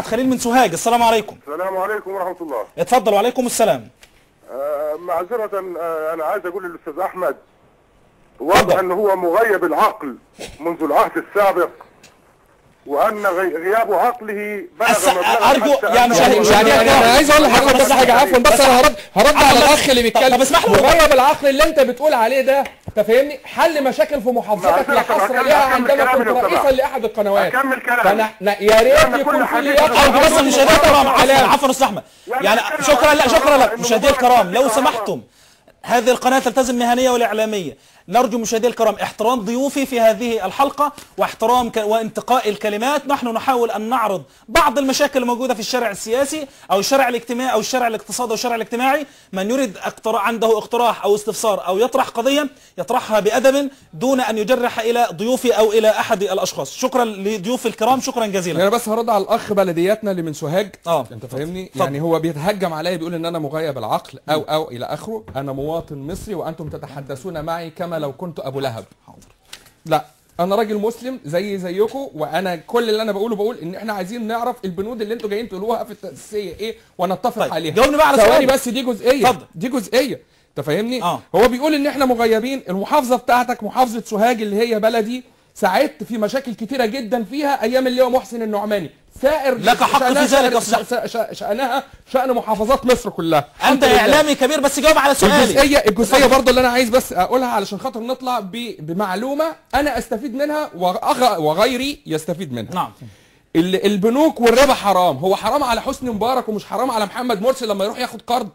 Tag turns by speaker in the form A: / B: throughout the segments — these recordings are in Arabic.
A: خليل من سوهاج. السلام عليكم.
B: السلام عليكم ورحمة الله.
A: اتفضل. وعليكم السلام.
B: معذرة، أنا عايز أقول للأستاذ أحمد واضح أنه هو مغيب العقل منذ العهد السابق، وأن غياب عقله بلغ
A: أرجو يا مشاهد
C: يعني أنا عايز أقول لحضرتك بس حاجة، عفوا بس أنا هرد على الأخ اللي بيتكلم. مغيب العقل اللي أنت بتقول عليه ده، أنت فاهمني؟ حل مشاكل في محافظتك لا حصر ليها عندما كنت رئيسا لأحد القنوات.
B: أكمل كلامي.
C: يا ريت يكون في لياقة.
A: أرجو بس مشاهدينا الكرام، عفوا أستاذ أحمد، يعني شكرا لك مشاهدينا الكرام، لو سمحتم هذه القناة تلتزم مهنية والإعلامية. نرجو مشاهدينا الكرام احترام ضيوفي في هذه الحلقة واحترام وانتقاء الكلمات. نحن نحاول أن نعرض بعض المشاكل الموجودة في الشارع السياسي أو الشارع الاجتماعي أو الشارع الاقتصادي أو الشارع الاجتماعي. من يريد عنده اقتراح أو استفسار أو يطرح قضية يطرحها بأدب دون أن يجرح إلى ضيوفي أو إلى أحد الأشخاص. شكرا لضيوف الكرام، شكرا جزيلا.
C: أنا بس هرد على الأخ بلدياتنا اللي من سوهاج. أنت فاهمني؟
A: طب.
C: يعني هو بيتهجم عليا بيقول إن أنا مغيب العقل أو إلى آخره. أنا مواطن مصري وأنتم تتحدثون معي كما لو كنت أبو لهب.
A: حاضر.
C: لا، انا راجل مسلم زيكم، وانا كل اللي انا بقول ان احنا عايزين نعرف البنود اللي انتوا جايين تقولوها في التاسيسيه ايه ونتفق
A: طيب.
C: عليها.
A: جاوبني بقى على
C: ثواني بس، دي جزئيه.
A: اتفضل.
C: دي جزئيه، انت فاهمني؟ هو بيقول ان احنا مغيبين. المحافظه بتاعتك محافظه سوهاج اللي هي بلدي، ساعدت في مشاكل كتيره جدا فيها ايام اللي هو محسن النعماني. سائر
A: لك حق في ذلك.
C: شأنها شأن محافظات مصر كلها.
A: انت اعلامي كبير، بس جاوب على سؤالي.
C: الجزئيه برضه اللي انا عايز بس اقولها علشان خاطر نطلع بمعلومه انا استفيد منها وغيري يستفيد منها.
A: نعم.
C: البنوك والربا حرام. هو حرام على حسني مبارك ومش حرام على محمد مرسي لما يروح ياخد قرض.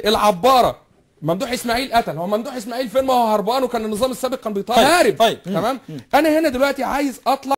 C: العباره ممدوح اسماعيل قتل. هو ممدوح اسماعيل فين؟ ما هو هربان، وكان النظام السابق كان بيطالب.
A: طيب.
C: تمام. انا هنا دلوقتي عايز اطلع